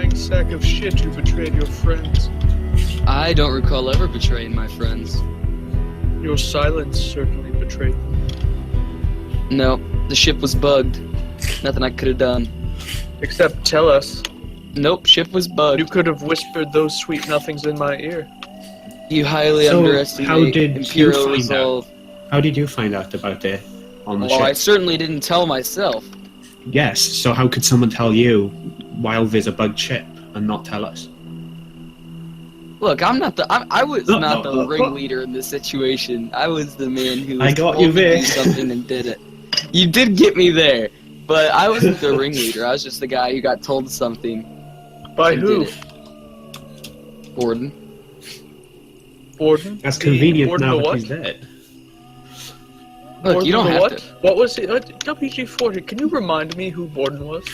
lying sack of shit who betrayed your friends. I don't recall ever betraying my friends. Your silence certainly betrayed them. No, the ship was bugged. Nothing I could have done. Except tell us. Nope, ship was bugged. You could have whispered those sweet nothings in my ear. You highly underestimate how did Imperial you find resolve. How did you find out about it on the Well, ship? I certainly didn't tell myself. Yes, so how could someone tell you while there's a bugged ship and not tell us? Look, I'm not the. I was No, not no, the no, ringleader in this situation. I was the man who I was got told you to there. do something and did it. You did get me there, but I wasn't the ringleader. I was just the guy who got told something. By and who? did it. Gordon. Borden? That's convenient Borden now the that what? he's dead. Look, you don't Borden the have what? to. What was it? WG-40, can you remind me who Borden was?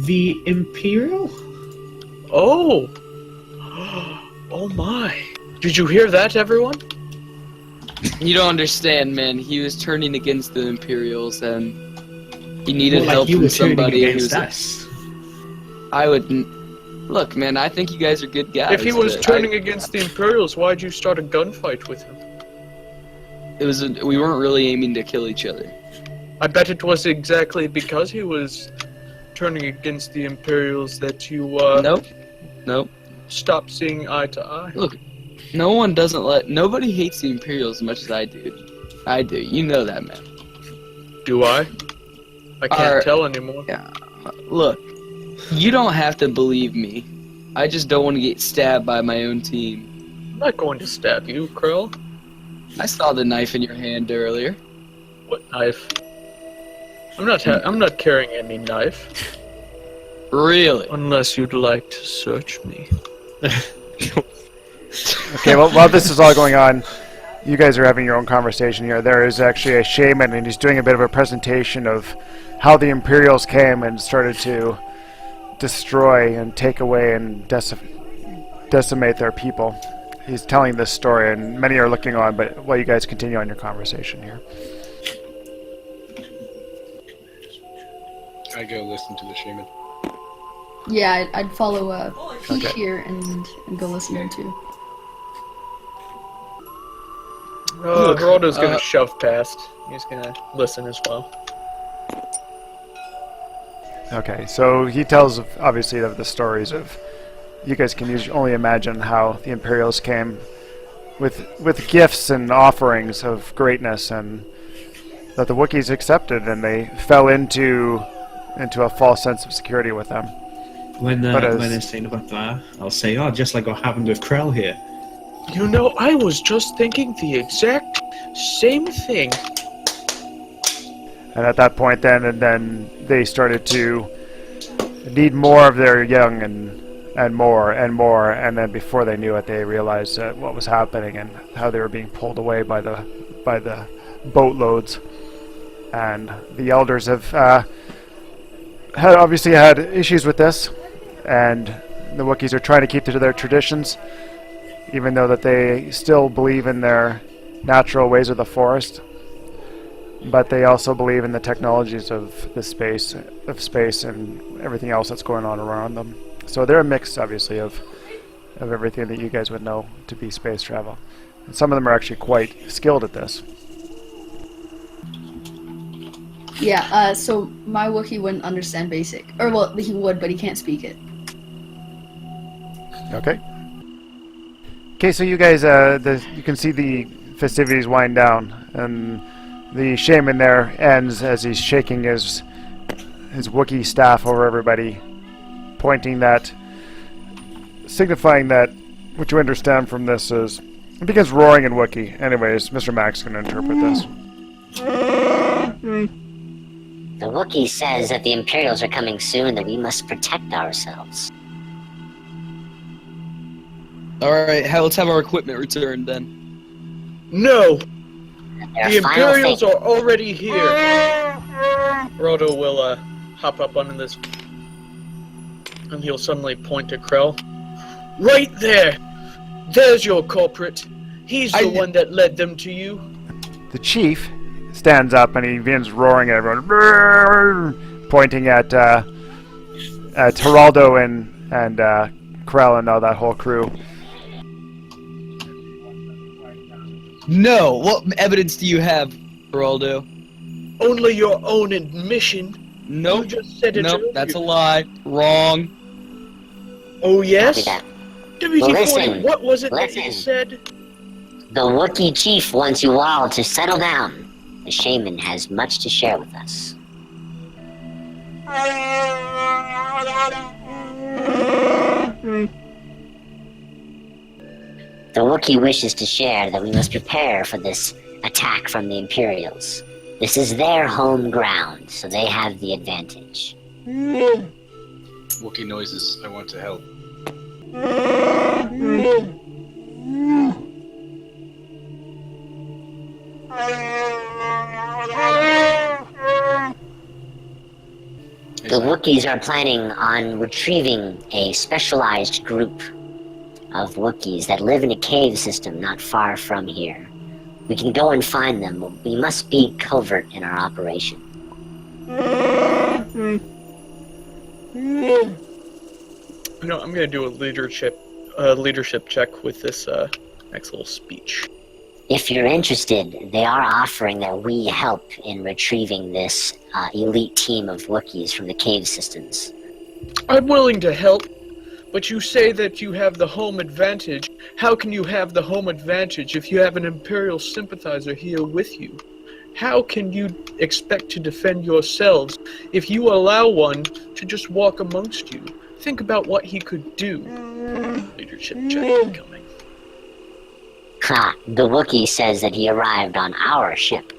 The Imperial? Oh! Oh my. Did you hear that, everyone? You don't understand, man. He was turning against the Imperials, and he needed More like help you from were turning somebody against who's. us. I would. Look, man. I think you guys are good guys. If he was but turning against the Imperials, why'd you start a gunfight with him? we weren't really aiming to kill each other. I bet it was exactly because he was turning against the Imperials that you, Nope. stopped seeing eye to eye. Look, nobody hates the Imperials as much as I do. I do. You know that, man. Do I? I can't Our- tell anymore. Yeah. Look, you don't have to believe me. I just don't want to get stabbed by my own team. I'm not going to stab you, Krill. I saw the knife in your hand earlier. What knife? I'm not carrying any knife. Really? Unless you'd like to search me. Okay, well, while this is all going on, you guys are having your own conversation here. There is actually a shaman, and he's doing a bit of a presentation of how the Imperials came and started to destroy and take away and decimate their people. He's telling this story, and many are looking on, but while you guys continue on your conversation here. I go listen to the shaman. Yeah, I'd follow Pete Okay. here and go listen in too. Geraldo's gonna shove past. He's gonna listen as well. Okay, so he tells, obviously, of the stories of... You guys can only imagine how the Imperials came with gifts and offerings of greatness, and that the Wookiees accepted, and they fell into a false sense of security with them. When they're saying about that, I'll say, oh, just like what happened with Krell here. You know, I was just thinking the exact same thing. And at that point then they started to need more of their young and more, and then before they knew it, they realized what was happening and how they were being pulled away by the boatloads. And the elders have obviously had issues with this, and the Wookiees are trying to keep to their traditions, even though that they still believe in their natural ways of the forest. But they also believe in the technologies of the space and everything else that's going on around them. So they're a mix, obviously, of everything that you guys would know to be space travel. And some of them are actually quite skilled at this. Yeah, so my Wookiee wouldn't understand basic. Or, well, he would, but he can't speak it. Okay. Okay, so you guys, you can see the festivities wind down, and the shaman there ends as he's shaking his Wookiee staff over everybody, pointing that, signifying that what you understand from this is, it begins roaring in Wookiee. Anyways, Mr. Max can interpret this. The Wookiee says that the Imperials are coming soon, that we must protect ourselves. Alright, let's have our equipment returned then. No! There The are final Imperials things. are already here! Geraldo will hop up onto this, and he'll suddenly point to Krell. Right there! There's your culprit. He's the one that led them to you. The chief stands up and he begins roaring at everyone, pointing at Geraldo and Krell and all that whole crew. No. What evidence do you have, Geraldo? Only your own admission. Nope. You just said it Nope. earlier. That's a lie. Wrong. Oh, yes? Copy that. WD-40, Listen, what was it that you listen. said? The Wookiee chief wants you all to settle down. The shaman has much to share with us. The Wookiee wishes to share that we must prepare for this attack from the Imperials. This is their home ground, so they have the advantage. Wookiee noises. I want to help. The Wookiees are planning on retrieving a specialized group of Wookiees that live in a cave system not far from here. We can go and find them, but we must be covert in our operation. You know, I'm gonna do a leadership check with this next little speech. If you're interested, they are offering that we help in retrieving this elite team of Wookiees from the cave systems. I'm willing to help, but you say that you have the home advantage. How can you have the home advantage if you have an Imperial sympathizer here with you? How can you expect to defend yourselves if you allow one to just walk amongst you? Think about what he could do. Leadership check incoming. Ha! The Wookiee says that he arrived on our ship.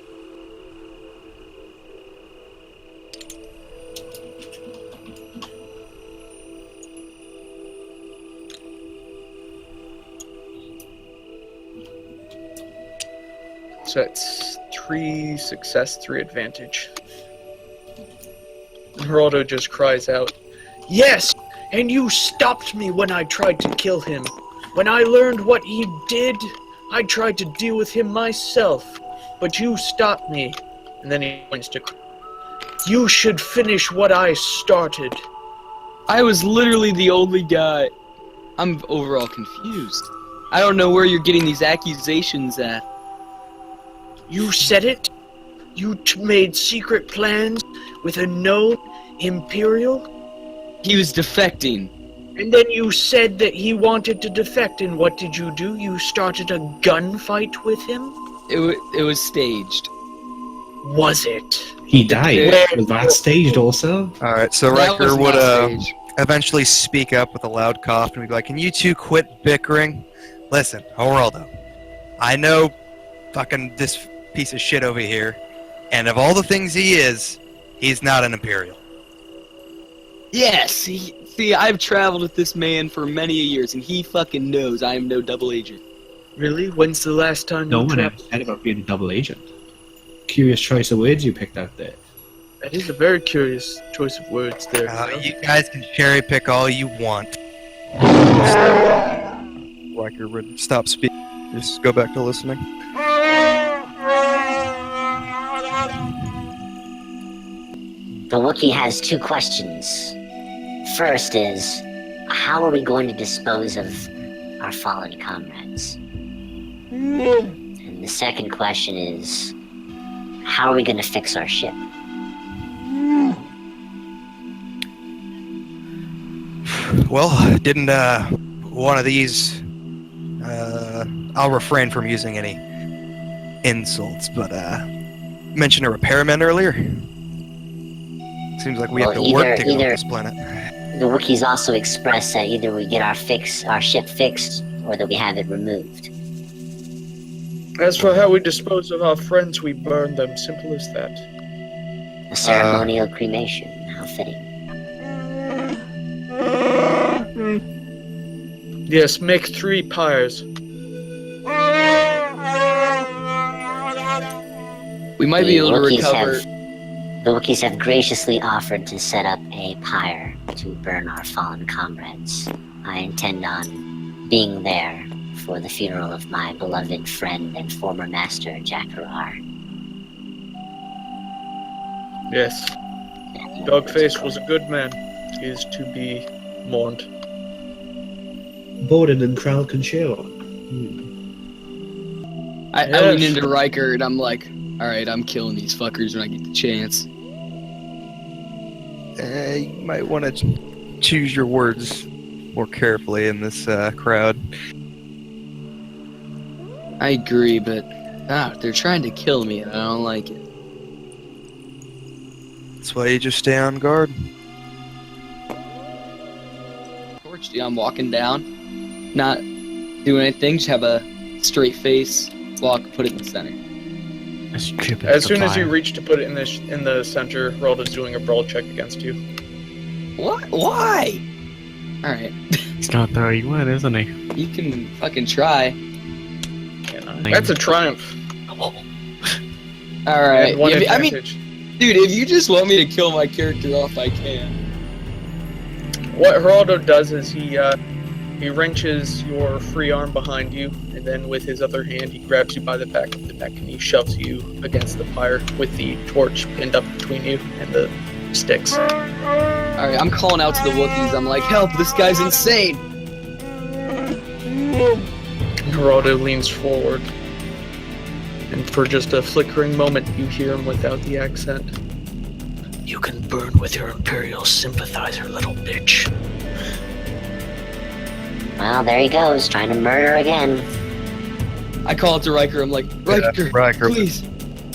So that's 3 success, 3 advantage. And Geraldo just cries out, "Yes! And you stopped me when I tried to kill him. When I learned what he did, I tried to deal with him myself. But you stopped me." And then he points to "You should finish what I started." I was literally the only guy. I'm overall confused. I don't know where you're getting these accusations at. You said it? You made secret plans with a known Imperial? He was defecting. And then you said that he wanted to defect, and what did you do? You started a gunfight with him? It was staged. Was it? He died. Where- Was that staged also? Alright, so That was Riker would not staged. eventually speak up with a loud cough and be like, "Can you two quit bickering? Listen, Geraldo, I know fucking this piece of shit over here, and of all the things he is, he's not an Imperial." Yes, see, I've traveled with this man for many years, and he fucking knows I am no double agent. Really? When's the last time No you one ever traveled? said about being a double agent. Curious choice of words you picked out there. That is a very curious choice of words there. You guys can cherry pick all you want. Riker would stop speaking. Just go back to listening. The Wookiee has 2 questions. First is, how are we going to dispose of our fallen comrades? And the second question is, how are we going to fix our ship? Well, didn't one of these... I'll refrain from using any insults, but mention a repairman earlier? Seems like we have Well, to work to get either- off this planet. The Wookiees also express that either we get our ship fixed, or that we have it removed. As for how we dispose of our friends, we burn them. Simple as that. A ceremonial cremation. How fitting. Yes, make 3 pyres. We might be able to Wookiees recover. The Wookiees have graciously offered to set up a pyre to burn our fallen comrades. I intend on being there for the funeral of my beloved friend and former master, Jakarar. Yes. Dogface was a good man. He is to be mourned. Borden and Krell can cheer on. I Yes. lean into Riker and I'm like, alright, I'm killing these fuckers when I get the chance. You might want to choose your words more carefully in this crowd. I agree, but they're trying to kill me and I don't like it. That's why you just stay on guard. Torch, I'm walking down, not doing anything, just have a straight face, walk, put it in the center. As soon as you reach to put it in the center, Rhoda's doing a brawl check against you. What? Why? Alright, He's gonna throw you in, isn't he? you can fucking try. That's a triumph. Alright, And one I mean, advantage. dude, if you just want me to kill my character off, I can. What Geraldo does is he wrenches your free arm behind you, and then with his other hand he grabs you by the back of the neck and he shoves you against the fire with the torch pinned up between you and the sticks. Alright, I'm calling out to the Wookiees. I'm like, help, this guy's insane! Geraldo leans forward, and for just a flickering moment you hear him without the accent. You can burn with your Imperial sympathizer, little bitch. Well, there he goes, trying to murder again. I call out to Riker. I'm like, Riker, Riker. please!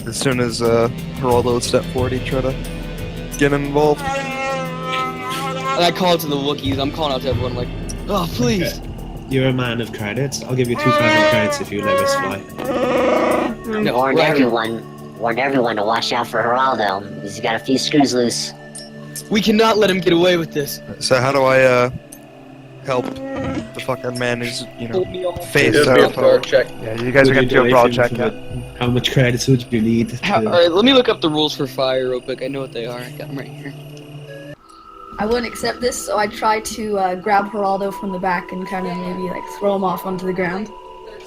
As soon as Geraldo would step forward, he'd try to get involved. And I call out to the Wookiees. I'm calling out to everyone like, oh, please! You're a man of credits. I'll give you 2,000 credits if you let us fly. No, Warn Riker, everyone to watch out for Geraldo, because he's got a few screws loose. we cannot let him get away with this. So how do I help the fucking man who's, Hold me off. face It'll be a up? brawl check. Yeah, you guys are Would gonna do you a brawl him check, for yeah. How much credits would you need? Alright, let me look up the rules for fire real quick. I know what they are. I got them right here. I wouldn't accept this, so I try to grab Geraldo from the back and kind of maybe like throw him off onto the ground.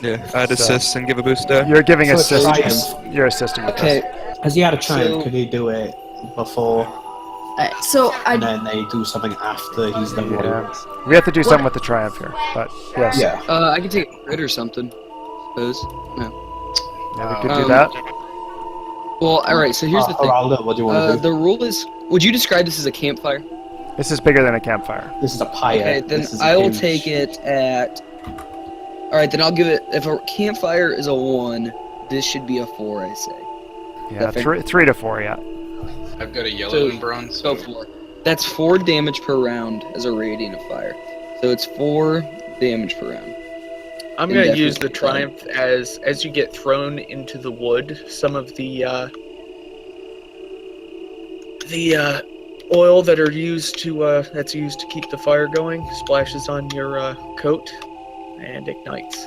Yeah, I'd assist and give a boost there. You're giving So it's assistance. triumph. You're assisting with Okay, Has he had a triumph? So- Could he do it before So and I then they do something after he's done what he Yeah. wants? this. We have to do something with the triumph here, but yes. Yeah. I can take a crit or something. Suppose. No. Yeah, we could do Um, that. Well, alright, so here's the thing. Geraldo, what do you want to do? The rule is, would you describe this as a campfire? This is bigger than a campfire. This is a pyre. Okay, then This is a I will huge- take it at... Alright, then I'll give it... If a campfire is a 1, this should be a 4, I say. Yeah, fair? 3 to 4, yeah. I've got a yellow So- and bronze. So 4. That's 4 damage per round as a radiant of fire. So it's 4 damage per round. I'm gonna Indefinite use the triumph. triumph as you get thrown into the wood, some of the oil that are used to that's used to keep the fire going splashes on your coat and ignites.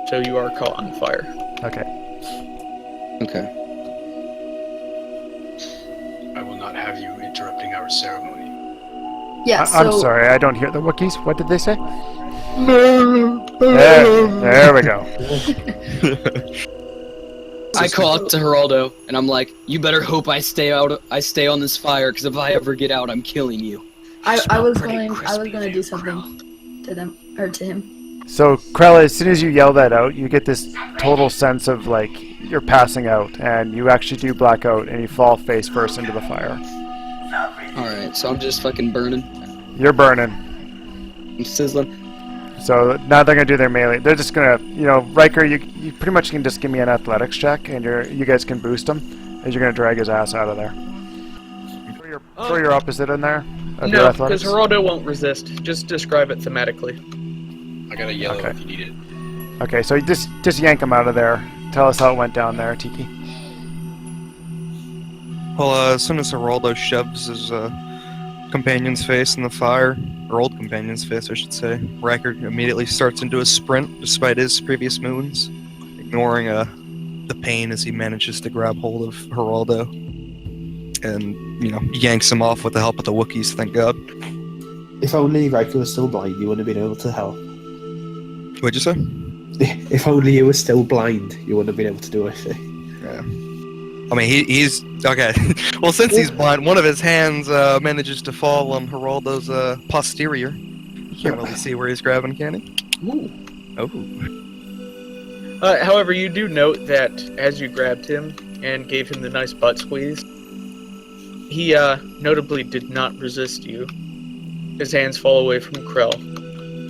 So you are caught on fire. Okay. Okay. I will not have you interrupting our ceremony. yeah. I'm So sorry, I don't hear the Wookiees. What did they say? There we go. I call out to Geraldo, and I'm like, you better hope I stay on this fire, because if I ever get out, I'm killing you. I Smell was pretty going crispy to there, do something to them or to him. So, Krella, as soon as you yell that out, you get this total sense of, like, you're passing out, and you actually do black out, and you fall face first into the fire. Alright, so I'm just fucking burning. You're burning. I'm sizzling. So now they're gonna do their melee. They're just gonna, Riker, you pretty much can just give me an athletics check, and you guys can boost him, as you're gonna drag his ass out of there. Throw your opposite in there. Of your No, athletics. because Geraldo won't resist. Just describe it thematically. I got a yellow Okay. if you need it. Okay, so you just yank him out of there. Tell us how it went down there, Tiki. Well, as soon as Geraldo shoves his companion's face in the fire, or old companion's face, I should say, Riker immediately starts into a sprint, despite his previous wounds, ignoring the pain as he manages to grab hold of Geraldo, and yanks him off with the help of the Wookiees. Thank God. If only Riker was still blind, you wouldn't have been able to help. What'd you say? If only you were still blind, you wouldn't have been able to do anything. Yeah. I mean, he's okay. Well, since he's blind, one of his hands manages to fall on Geraldo's posterior. Can't really see where he's grabbing, can he? Oh. However, you do note that as you grabbed him and gave him the nice butt squeeze, he notably did not resist you. His hands fall away from Krell,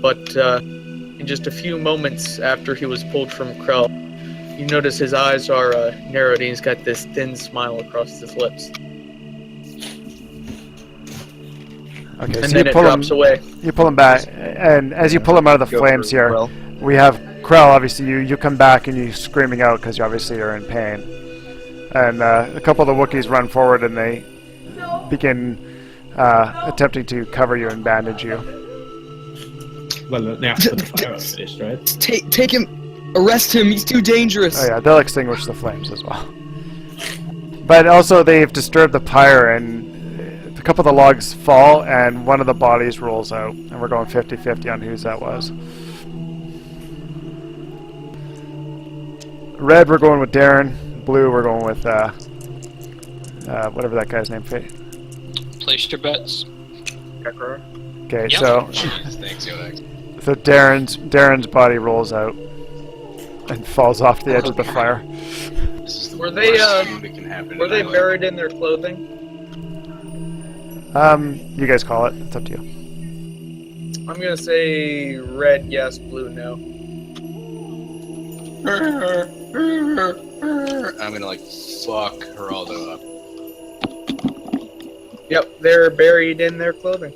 but in just a few moments after he was pulled from Krell, you notice his eyes are narrowed and he's got this thin smile across his lips. Okay, And so then it drops away. You pull him back, and as you pull him out of the Go flames through here, Krell. we have Krell. Obviously, you come back and you screaming out because you obviously are in pain. And a couple of the Wookiees run forward and they begin attempting to cover you and bandage you. Well, they have to put the fire out first, right? Take him. Arrest him. He's too dangerous. Oh yeah, they'll extinguish the flames as well. But also they've disturbed the pyre and a couple of the logs fall and one of the bodies rolls out. And we're going 50-50 on whose that was. Red, we're going with Darren. Blue, we're going with whatever that guy's name. Place your bets. Okay, Yep. so Thanks, Yodak. so Darren's body rolls out and falls off the edge of the fire. This is the Were they, worst thing that can happen. Were in they my life. buried in their clothing? You guys call it. It's up to you. I'm gonna say red, yes, blue, no. I'm gonna like fuck Geraldo up. Yep, they're buried in their clothing.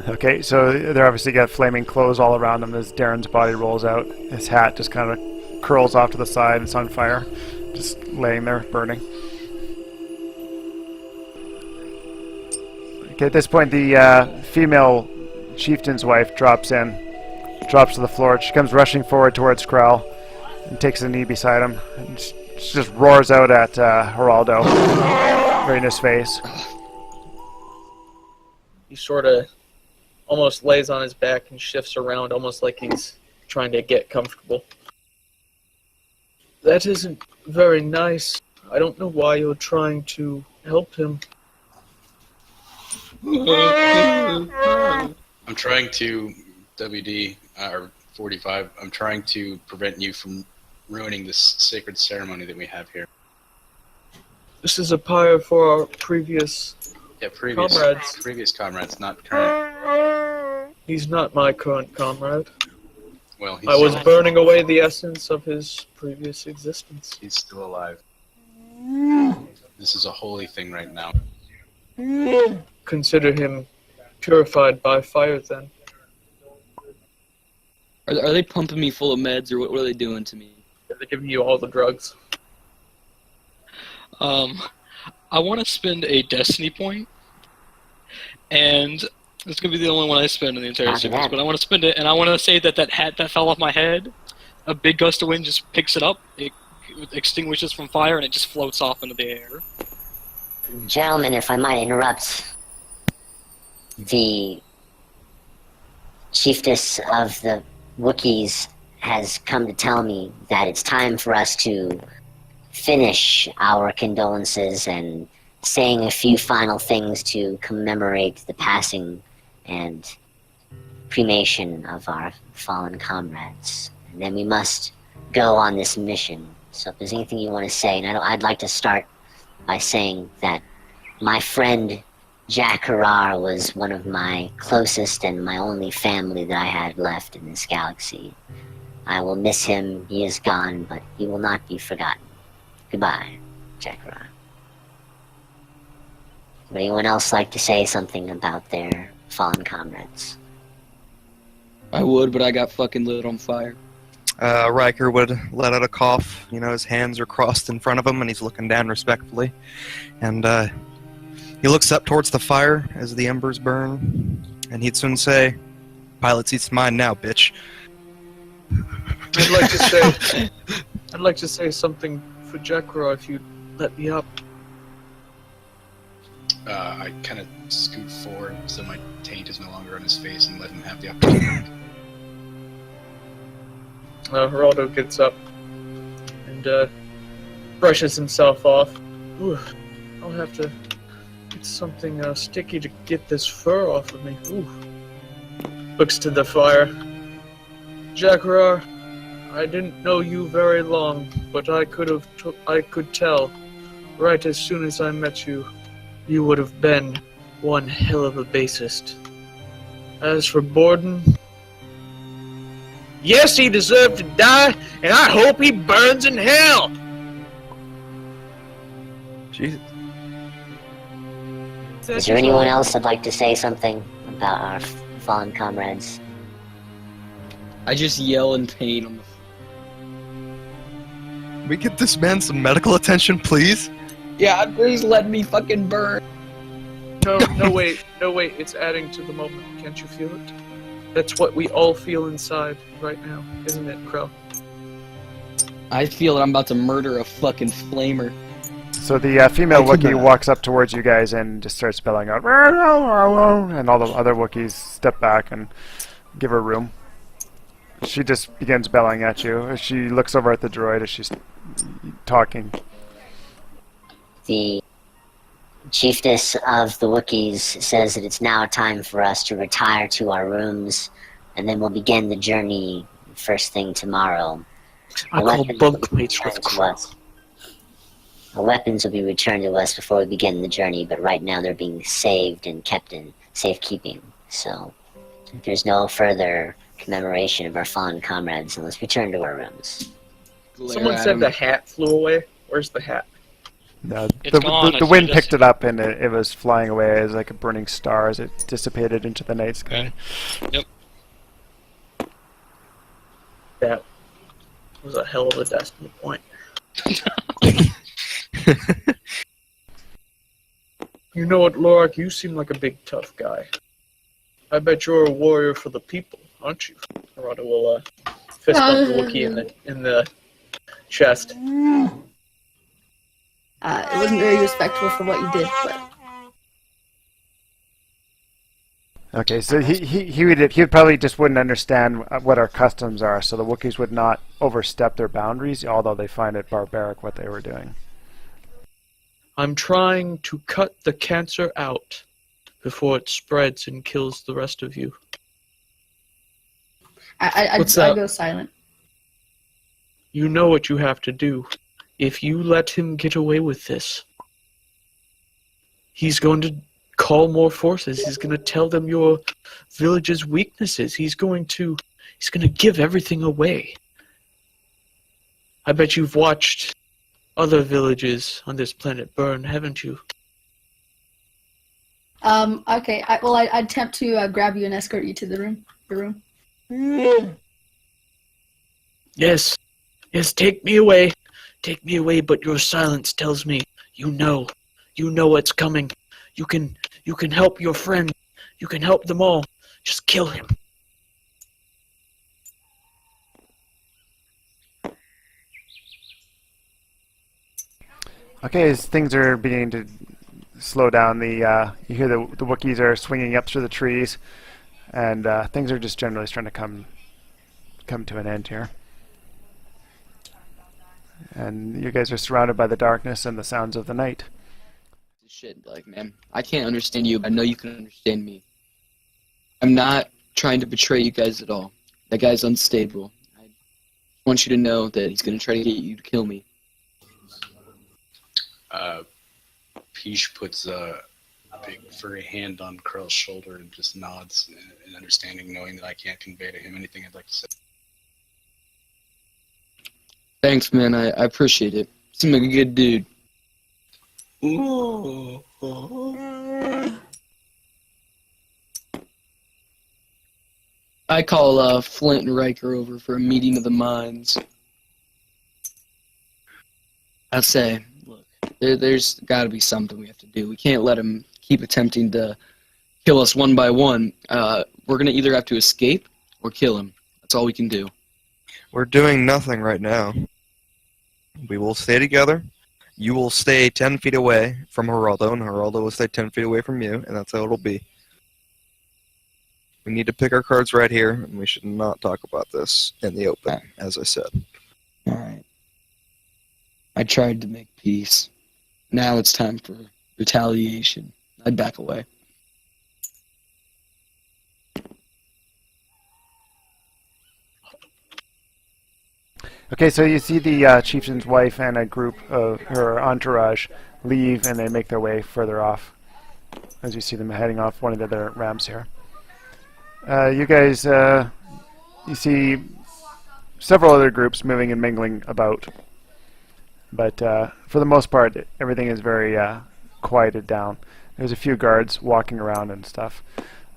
Okay, so they're obviously got flaming clothes all around them as Darren's body rolls out. His hat just kind of curls off to the side. It's on fire, just laying there, burning. Okay, at this point, the female chieftain's wife drops to the floor. She comes rushing forward towards Krell and takes a knee beside him. And she just roars out at Geraldo, right in his face. He sort of almost lays on his back and shifts around, almost like he's trying to get comfortable. That isn't very nice. I don't know why you're trying to help him. I'm trying to WD or 45. I'm trying to prevent you from ruining this sacred ceremony that we have here. This is a pyre for our previous comrades. Previous comrades, not current. He's not my current comrade. Well, I was burning away the essence of his previous existence. He's still alive. This is a holy thing right now. Consider him purified by fire, then. Are they pumping me full of meds, or what are they doing to me? They're giving you all the drugs. I want to spend a destiny point, and it's going to be the only one I spend in the entire series, but I want to spend it, and I want to say that hat that fell off my head, a big gust of wind just picks it up, it extinguishes from fire, and it just floats off into the air. Gentlemen, if I might interrupt, the chiefess of the Wookiees has come to tell me that it's time for us to finish our condolences and saying a few final things to commemorate the passing and cremation of our fallen comrades. And then we must go on this mission. So if there's anything you want to say, and I'd like to start by saying that my friend Jack Harar was one of my closest and my only family that I had left in this galaxy. I will miss him. He is gone, but he will not be forgotten. Goodbye, Jack Harar. Would anyone else like to say something about their fallen comrades? I would, but I got fucking lit on fire. Riker would let out a cough. You know, his hands are crossed in front of him, and he's looking down respectfully. And he looks up towards the fire as the embers burn, and he'd soon say, "Pilot seat's mine now, bitch." I'd like to say something for Jekra if you'd let me up. I kind of scoot forward so my taint is no longer on his face and let him have the opportunity. Geraldo gets up and brushes himself off. Ooh, I'll have to get something sticky to get this fur off of me. Ooh. Looks to the fire. Jakarar, I didn't know you very long, but I could tell right as soon as I met you, you would have been one hell of a bassist. As for Borden, yes, he deserved to die, and I hope he burns in hell! Jesus. Is there anyone else that'd like to say something about our fallen comrades? I just yell in pain on the We get this man some medical attention, please? Yeah, please let me fucking burn. No, wait, it's adding to the moment. Can't you feel it? That's what we all feel inside right now, isn't it, Krell? I feel that I'm about to murder a fucking flamer. So the female Wookiee walks up towards you guys and just starts spelling out, and all the other Wookiees step back and give her room. She just begins bellowing at you. She looks over at the droid as she's talking. The chiefess of the Wookiees says that it's now time for us to retire to our rooms, and then we'll begin the journey first thing tomorrow. I call bunkmates with Krell. The weapons will be returned to us before we begin the journey, but right now they're being saved and kept in safekeeping. So there's no further commemoration of our fallen comrades unless we return to our rooms. Someone said the hat flew away. Where's the hat? No, It's gone, the it's wind just- picked it up and it was flying away as like a burning star as it dissipated into the night sky. Yep. That was a hell of a destiny point. You know what, Lorak? You seem like a big tough guy. I bet you're a warrior for the people, aren't you? Arado will fist bump the Wookiee in the chest. It wasn't very respectful for what you did, but Okay, so he would probably just wouldn't understand what our customs are, so the Wookiees would not overstep their boundaries, although they find it barbaric what they were doing. I'm trying to cut the cancer out before it spreads and kills the rest of you. I What's I up? go silent. You know what you have to do. If you let him get away with this, he's going to call more forces. He's going to tell them your village's weaknesses. He's going to give everything away. I bet you've watched other villages on this planet burn, haven't you? Okay. I'd attempt to grab you and escort you to the room. Yes, take me away. Take me away, but your silence tells me you know what's coming. You can help your friend. You can help them all. Just kill him. Okay, as things are beginning to slow down, you hear the Wookiees are swinging up through the trees, and things are just generally starting to come to an end here. And you guys are surrounded by the darkness and the sounds of the night. Shit, like, man, I can't understand you, but I know you can understand me. I'm not trying to betray you guys at all. That guy's unstable. I want you to know that he's going to try to get you to kill me. Peach puts a big furry hand on Krell's shoulder and just nods in understanding, knowing that I can't convey to him anything I'd like to say. Thanks, man. I appreciate it. Seem like a good dude. Ooh. I call Flint and Riker over for a meeting of the minds. I say, look, there's got to be something we have to do. We can't let him keep attempting to kill us one by one. We're going to either have to escape or kill him. That's all we can do. We're doing nothing right now. We will stay together. You will stay 10 feet away from Geraldo, and Geraldo will stay 10 feet away from you, and that's how it'll be. We need to pick our cards right here, and we should not talk about this in the open, as I said. Alright. I tried to make peace. Now it's time for retaliation. I'd back away. Okay, so you see the chieftain's wife and a group of her entourage leave, and they make their way further off, as you see them heading off one of the other ramps here. You guys, you see several other groups moving and mingling about, but for the most part, everything is very quieted down. There's a few guards walking around and stuff.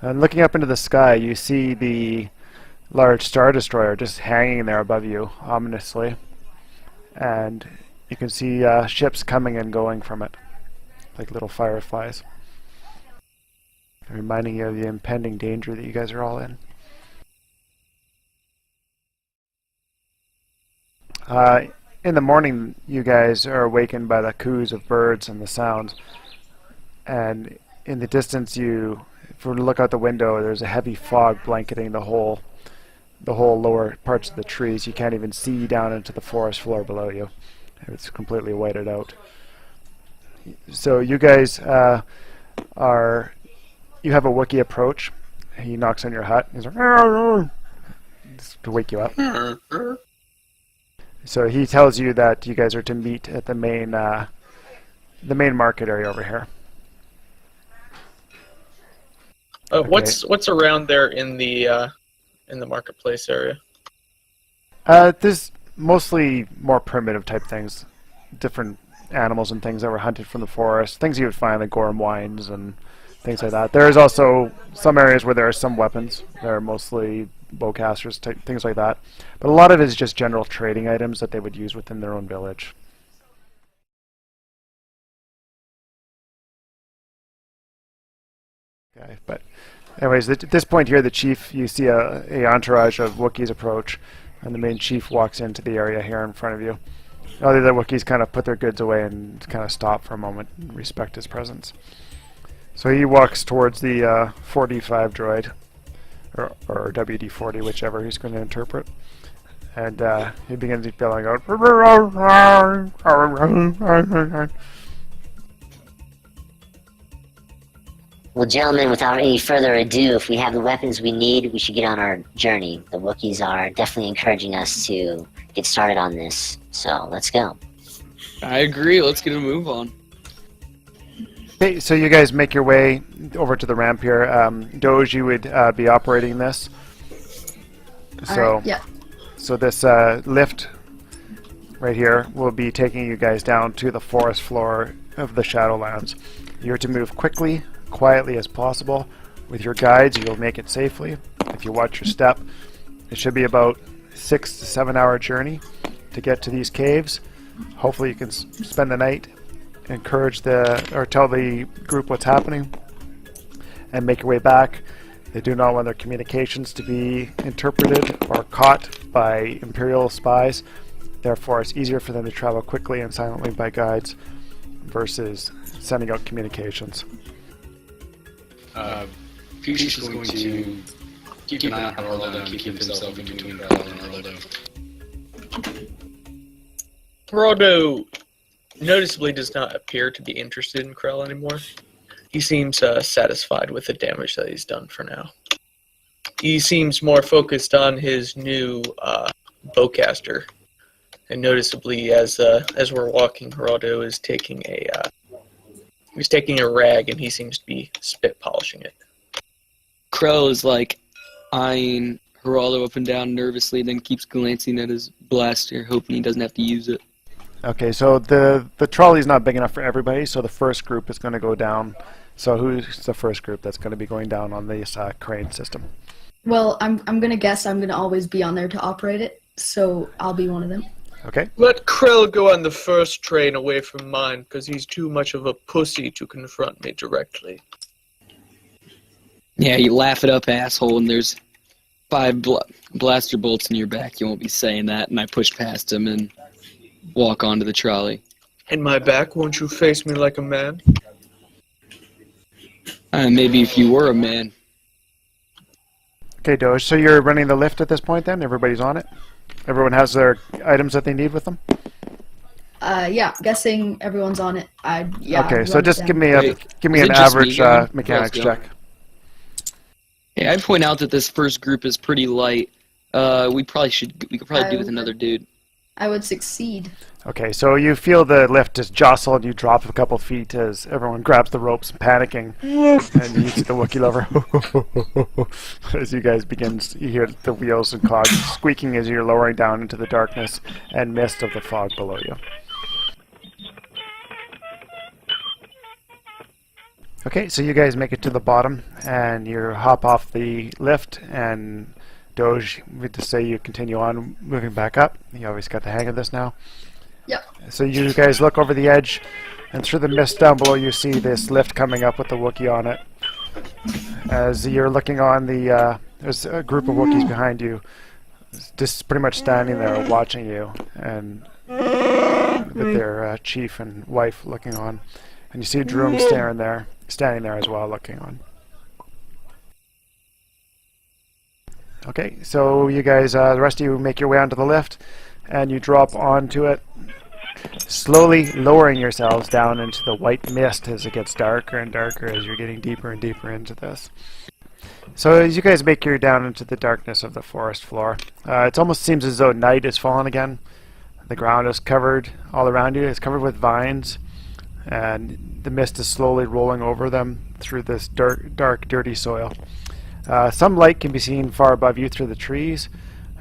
And looking up into the sky, you see the large Star Destroyer just hanging there above you, ominously. And you can see ships coming and going from it, like little fireflies. Reminding you of the impending danger that you guys are all in. In the morning, you guys are awakened by the coos of birds and the sounds. And in the distance, if you look out the window, there's a heavy fog blanketing the whole lower parts of the trees. You can't even see down into the forest floor below you. It's completely whited out. So you guys you have a Wookiee approach. He knocks on your hut. He's like, just to wake you up. So he tells you that you guys are to meet at the main market area over here. Okay. What's around there in the marketplace area? There's mostly more primitive type things, different animals and things that were hunted from the forest, things you would find like Gorham wines and things like that. There is also some areas where there are some weapons. They're mostly bowcasters, things like that. But a lot of it is just general trading items that they would use within their own village. Okay, but anyways, at this point here, the chief, you see a entourage of Wookiees approach, and the main chief walks into the area here in front of you. Other than Wookiees kind of put their goods away and kind of stop for a moment and respect his presence. So he walks towards the 4D5 droid, or WD-40, whichever he's going to interpret. And he begins yelling out, Well, gentlemen, without any further ado, if we have the weapons we need, we should get on our journey. The Wookiees are definitely encouraging us to get started on this, so let's go. I agree. Let's get a move on. Okay, so you guys make your way over to the ramp here. Doge, you would be operating this. So, Alright, yeah. So this lift right here will be taking you guys down to the forest floor of the Shadowlands. You're to move quickly, quietly as possible. With your guides, you'll make it safely. If you watch your step, it should be about 6 to 7 hour journey to get to these caves. Hopefully you can spend the night, tell the group what's happening, and make your way back. They do not want their communications to be interpreted or caught by Imperial spies. Therefore, it's easier for them to travel quickly and silently by guides versus sending out communications. Peach is going to keep an eye on Orlando and keep himself in between Val and Orlando. Geraldo noticeably does not appear to be interested in Krell anymore. He seems satisfied with the damage that he's done for now. He seems more focused on his new bowcaster, and noticeably, as we're walking, Geraldo is taking a rag, and he seems to be spit polishing it. Krell is like eyeing Geraldo up and down nervously, then keeps glancing at his blaster, hoping he doesn't have to use it. Okay, so the trolley's not big enough for everybody, so the first group is going to go down. So who's the first group that's going to be going down on this crane system? Well, I'm gonna guess I'm gonna always be on there to operate it, so I'll be one of them. Okay. Let Krell go on the first train away from mine, because he's too much of a pussy to confront me directly. Yeah, you laugh it up, asshole, and there's 5 blaster bolts in your back. You won't be saying that. And I push past him and walk onto the trolley. In my back, won't you face me like a man? Maybe if you were a man. Okay, Doge, so you're running the lift at this point then? Everybody's on it? Everyone has their items that they need with them? Yeah, guessing everyone's on it. Yeah. Okay, so just give me Wait, an average mechanics check. Yeah, I'd point out that this first group is pretty light. We could probably do with another dude. I would succeed. Okay, so you feel the lift just jostle and you drop a couple feet as everyone grabs the ropes, panicking. And you see the Wookiee lover as you guys you hear the wheels and cogs squeaking as you're lowering down into the darkness and mist of the fog below you. Okay, so you guys make it to the bottom and you hop off the lift, and Doge, we just say you continue on moving back up. You always got the hang of this now. Yep. So you guys look over the edge, and through the mist down below you see this lift coming up with the Wookiee on it. As you're looking on there's a group of Wookiees behind you, just pretty much standing there watching you, and with their chief and wife looking on. And you see Droom standing there as well, looking on. Okay, so you guys, the rest of you make your way onto the lift, and you drop onto it, slowly lowering yourselves down into the white mist as it gets darker and darker as you're getting deeper and deeper into this. So as you guys make your way down into the darkness of the forest floor, it almost seems as though night has fallen again. The ground is covered all around you. It's covered with vines, and the mist is slowly rolling over them through this dark, dirty soil. Some light can be seen far above you through the trees,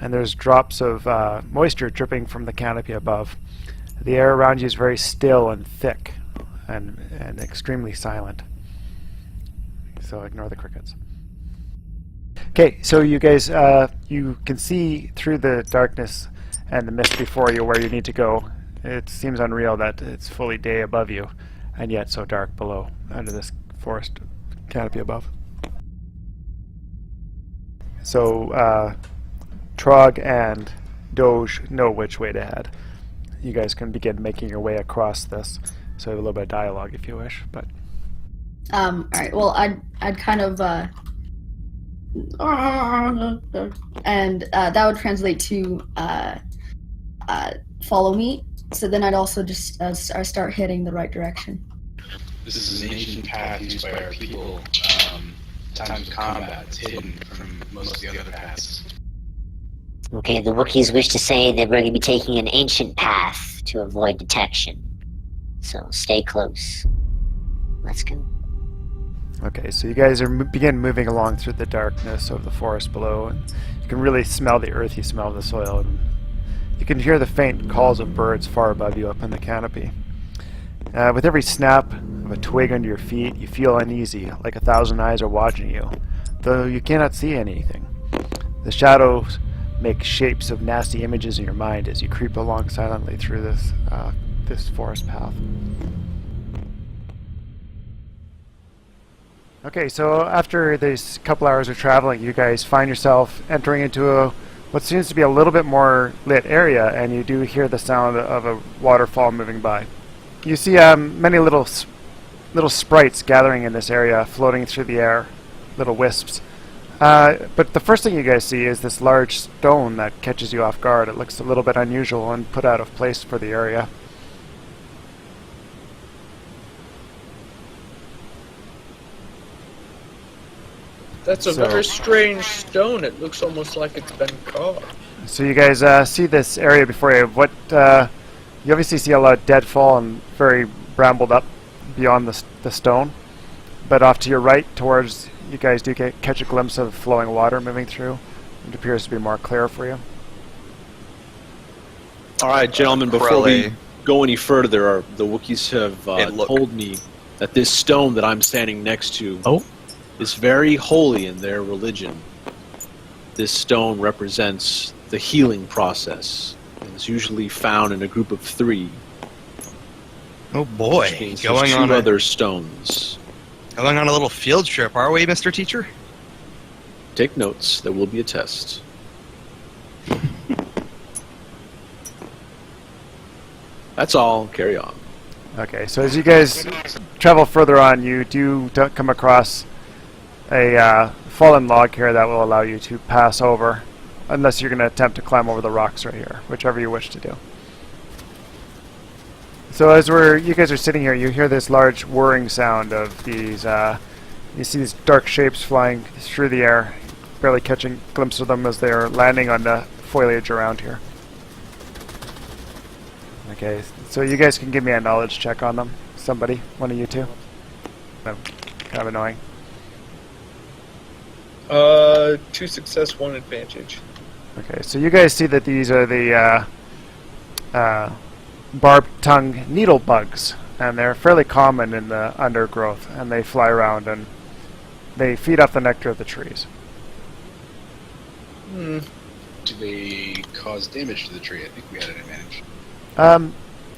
and there's drops of moisture dripping from the canopy above. The air around you is very still and thick and extremely silent. So ignore the crickets. Okay, so you guys, you can see through the darkness and the mist before you where you need to go. It seems unreal that it's fully day above you, and yet so dark below, under this forest canopy above. So, Trog and Doge know which way to head. You guys can begin making your way across this. So, a little bit of dialogue if you wish, but... Alright, well, I'd kind of, and that would translate to, follow me. So then I'd also just start heading the right direction. This is an ancient path used by our people. Times of combat, it's hidden from most of the other paths. Okay, the Wookiees wish to say that we're going to be taking an ancient path to avoid detection. So stay close. Let's go. Okay, so you guys are begin moving along through the darkness of the forest below, and you can really smell the earthy smell of the soil, and you can hear the faint calls of birds far above you up in the canopy. With every snap of a twig under your feet, you feel uneasy, like 1,000 eyes are watching you, though you cannot see anything. The shadows make shapes of nasty images in your mind as you creep along silently through this forest path. Okay, so after this couple hours of traveling, you guys find yourself entering into what seems to be a little bit more lit area, and you do hear the sound of a waterfall moving by. You see many little sprites gathering in this area, floating through the air, little wisps. But the first thing you guys see is this large stone that catches you off guard. It looks a little bit unusual and put out of place for the area. That's a very strange stone. It looks almost like it's been carved. So you guys see this area before you. What you obviously see a lot of deadfall and very brambled up beyond the stone. But off to your right, towards you guys do catch a glimpse of flowing water moving through. It appears to be more clear for you. All right, gentlemen. Before we go any further, the Wookiees have told me that this stone that I'm standing next to is very holy in their religion. This stone represents the healing process, and is usually found in a group of 3. Oh boy, Going on other stones. Going on a little field trip, are we, Mr. Teacher? Take notes. There will be a test. That's all. Carry on. Okay, so as you guys travel further on, you do come across a fallen log here that will allow you to pass over, unless you're going to attempt to climb over the rocks right here, whichever you wish to do. So as you guys are sitting here, you hear this large whirring sound of these, you see these dark shapes flying through the air, barely catching a glimpse of them as they're landing on the foliage around here. Okay, so you guys can give me a knowledge check on them. Somebody, one of you two. Kind of annoying. 2 success, 1 advantage. Okay, so you guys see that these are the barbed-tongue needle bugs, and they're fairly common in the undergrowth, and they fly around and they feed off the nectar of the trees. Hmm. Do they cause damage to the tree? I think we had an advantage.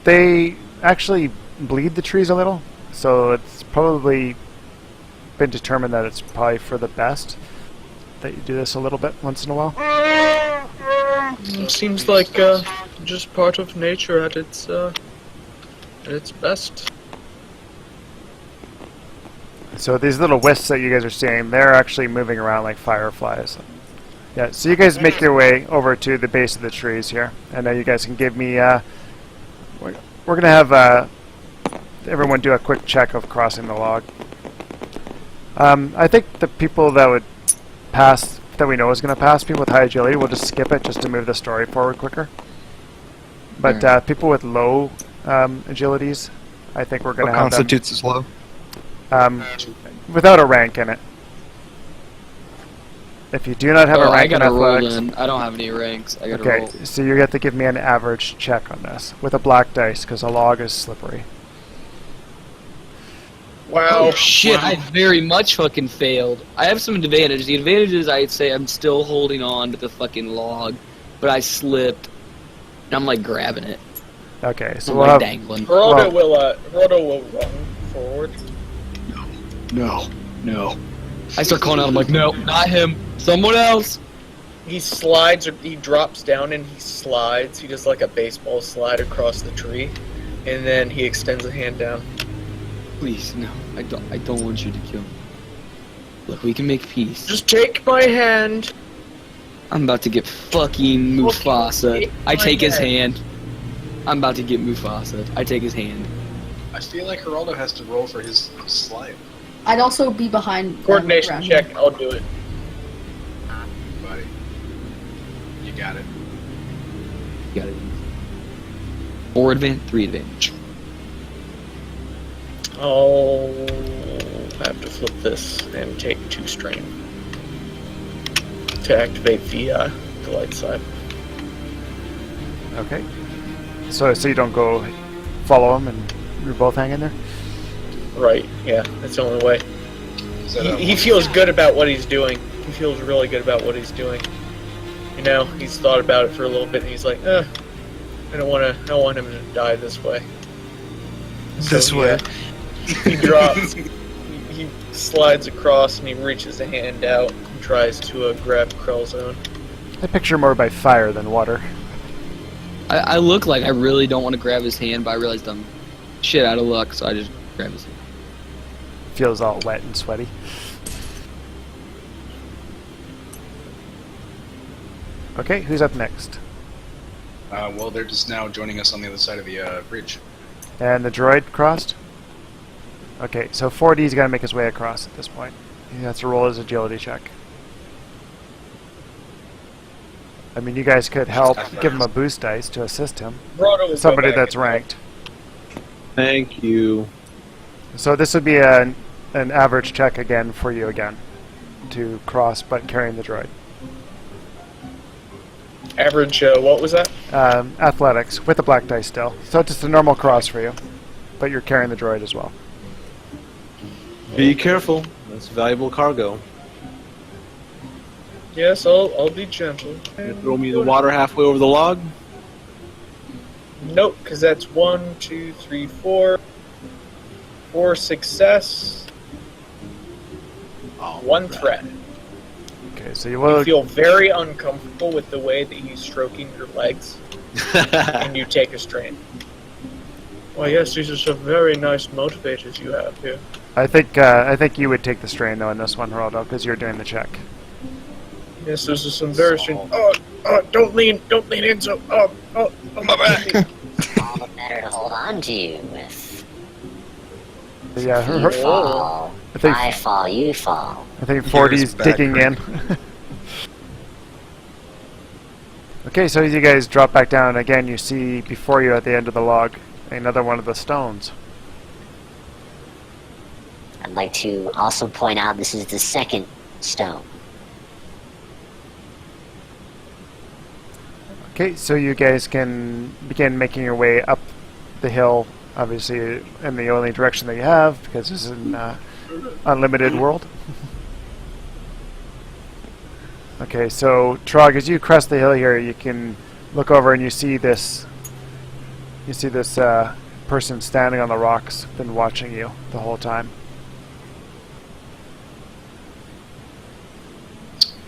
They actually bleed the trees a little, so it's probably been determined that it's probably for the best that you do this a little bit once in a while. Seems like just part of nature at its best. So these little wisps that you guys are seeing, they're actually moving around like fireflies. Yeah, so you guys make your way over to the base of the trees here, and now you guys can give me, we're going to have everyone do a quick check of crossing the log. I think the people that would pass, that we know is going to pass, people with high agility, we'll just skip it just to move the story forward quicker. But people with low agilities, I think we're going to have them... constitutes as low? Without a rank in it. If you do not have a rank in athletics... I don't have any ranks. I gotta okay, roll. so you have to give me an average check on this with a black dice, because a log is slippery. Wow. Oh shit, I very much fucking failed. I have some advantages. The advantage is I'd say I'm still holding on to the fucking log, but I slipped. And I'm like grabbing it. Okay, so I'm we'll like have... dangling. Rhoda will run forward. No. I start calling out, I'm like, no, not him. Someone else. He slides, or he drops down and he slides. He does like a baseball slide across the tree, and then he extends a hand down. Please, no. I don't want you to kill me. Look, we can make peace. Just take my hand. I'm about to get fucking Mufasa. I take his hand. I'm about to get Mufasa. I take his hand. I feel like Geraldo has to roll for his slide. I'd also be behind. Coordination check. I'll do it. Buddy. You got it. You got it. 4 advantage, 3 advantage. I'll have to flip this and take 2 strain to activate the light side. Okay. So you don't go follow him and you're both hanging there? Right, yeah, that's the only way. He feels good about what he's doing. He feels really good about what he's doing. You know, he's thought about it for a little bit and he's like, I don't want him to die this way. This way. He drops, he slides across and he reaches a hand out and tries to grab Krell's own. I picture more by fire than water. I look like I really don't want to grab his hand, but I realized I'm shit out of luck, so I just grab his hand. Feels all wet and sweaty. Okay, who's up next? Well, they're just now joining us on the other side of the bridge. And the droid crossed? Okay, so 4D's got to make his way across at this point. He has to roll his agility check. I mean, you guys could help give him a boost dice to assist him. Somebody that's ranked. Thank you. So this would be an average check again for you again to cross, but carrying the droid. Average, what was that? Athletics with the black dice still. So it's just a normal cross for you, but you're carrying the droid as well. Be careful. That's valuable cargo. Yes, I'll be gentle. You throw me in the water halfway over the log? Nope, because that's 1, 2, 3, 4. 4 success. 1 threat. Okay, so you feel very uncomfortable with the way that he's stroking your legs, and you take a strain. Well, yes, these are some very nice motivators you have here. I think you would take the strain though in this one, Geraldo, because you're doing the check. Yes, those are some very strange. Don't lean in so. My back. All better to hold on to you with. Yeah, You fall. I fall, you fall. I think 4D's digging in. Okay, so as you guys drop back down, again you see before you at the end of the log another one of the stones. I'd like to also point out this is the second stone. Okay, so you guys can begin making your way up the hill, obviously in the only direction that you have, because this is an unlimited world. Okay, so Trog, as you crest the hill here, you can look over and you see this person standing on the rocks, been watching you the whole time.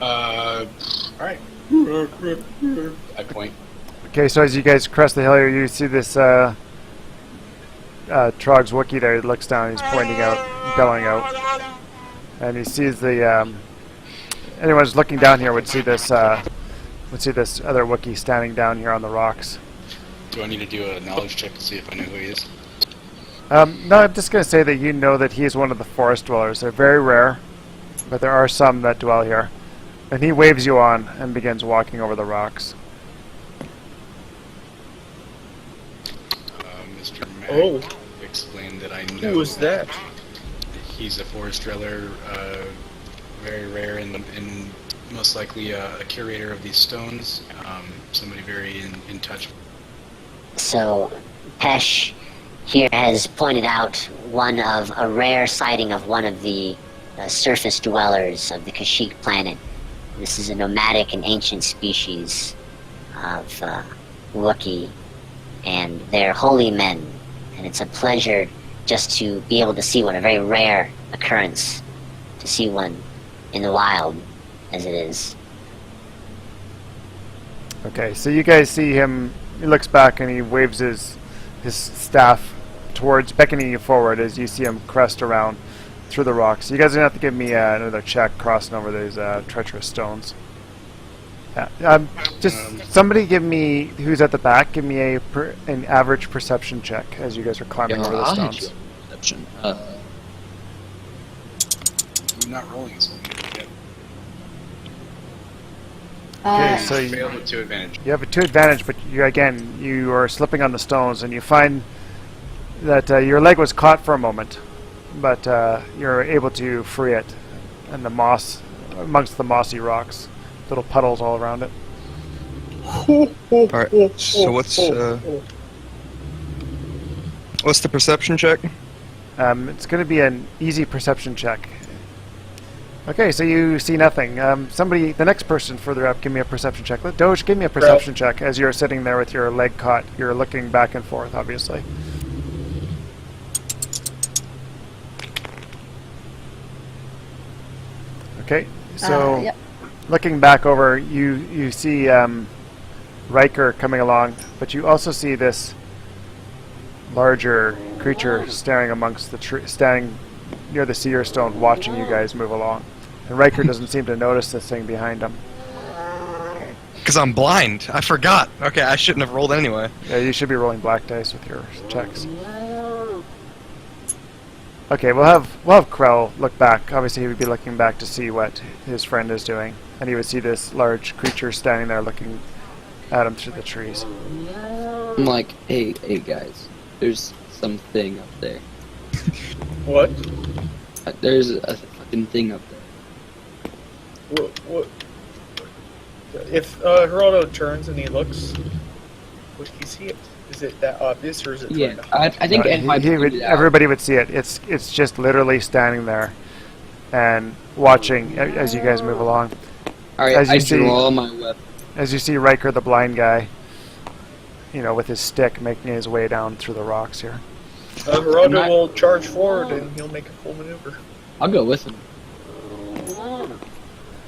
Alright. I point. Okay, so as you guys crest the hill here, you see this Trog's Wookiee there. He looks down, he's pointing out, belling out. And he sees the, anyone who's looking down here would see this other Wookiee standing down here on the rocks. Do I need to do a knowledge check to see if I know who he is? No, I'm just going to say that you know that he is one of the forest dwellers. They're very rare, but there are some that dwell here. And he waves you on and begins walking over the rocks. Mr. Mack explained that I know. Who was that? He's a forest dweller, very rare and most likely a curator of these stones. Somebody very in touch. So, Pesh here has pointed out one of a rare sighting of one of the surface dwellers of the Kashyyyk planet. This is a nomadic and ancient species of Wookiee, and they're holy men, and it's a pleasure just to be able to see one, a very rare occurrence, to see one in the wild, as it is. Okay, so you guys see him, he looks back and he waves his staff towards, beckoning you forward as you see him crest around through the rocks. You guys are going to have to give me another check crossing over these treacherous stones. Yeah, just somebody give me, who's at the back, give me an average perception check as you guys are climbing over the stones. Perception. I'm not rolling so yet. Okay, so I failed with 2 advantage. you have a 2 advantage, but you are slipping on the stones, and you find that your leg was caught for a moment, but you're able to free it, and the moss, amongst the mossy rocks, little puddles all around it. Alright, so what's the perception check? It's going to be an easy perception check. Okay, so you see nothing. The next person further up, give me a perception check. Doge, give me a perception check as you're sitting there with your leg caught. You're looking back and forth, obviously. Okay, so Yep. looking back over, you see Riker coming along, but you also see this larger creature staring amongst the standing near the seer stone, watching you guys move along. And Riker doesn't seem to notice this thing behind him. Because I'm blind. I forgot. Okay, I shouldn't have rolled anyway. Yeah, you should be rolling black dice with your checks. Okay, we'll have Krell look back. Obviously, he would be looking back to see what his friend is doing, and he would see this large creature standing there looking at him through the trees. I'm like, hey guys, there's something up there. What? There's a fucking thing up there. What? If Geraldo turns and he looks, would he see it? Is it that obvious, or is it? Yeah, I think everybody would see it. It's just literally standing there and watching as you guys move along. All right, I draw my weapon. As you see Riker, the blind guy, with his stick, making his way down through the rocks here. Geraldo will charge forward and he'll make a full maneuver. I'll go with him.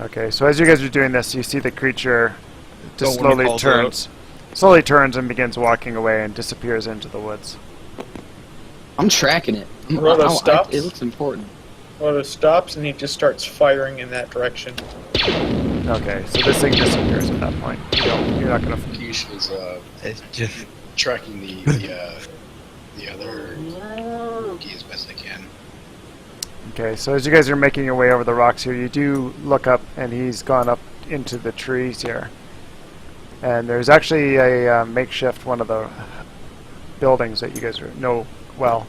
Okay, so as you guys are doing this, you see the creature just slowly turns and begins walking away and disappears into the woods. I'm tracking it. Geraldo stops. It looks important. Geraldo stops and he just starts firing in that direction. Okay, so this thing disappears at that point. You're not gonna. Kish is just tracking the other Wookiee as best I can. Okay, so as you guys are making your way over the rocks here, you do look up, and he's gone up into the trees here. And there's actually a makeshift one of the buildings that you guys know well,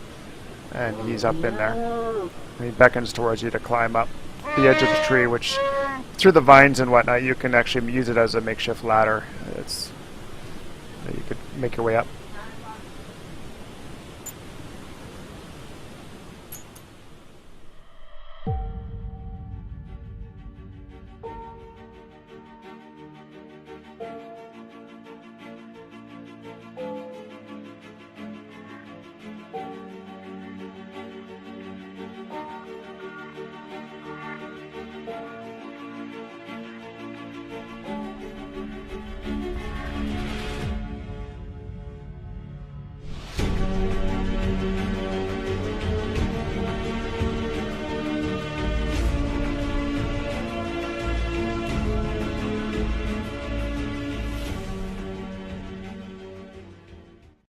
and he's up in there. And he beckons towards you to climb up the edge of the tree, which through the vines and whatnot you can actually use it as a makeshift ladder. You could make your way up.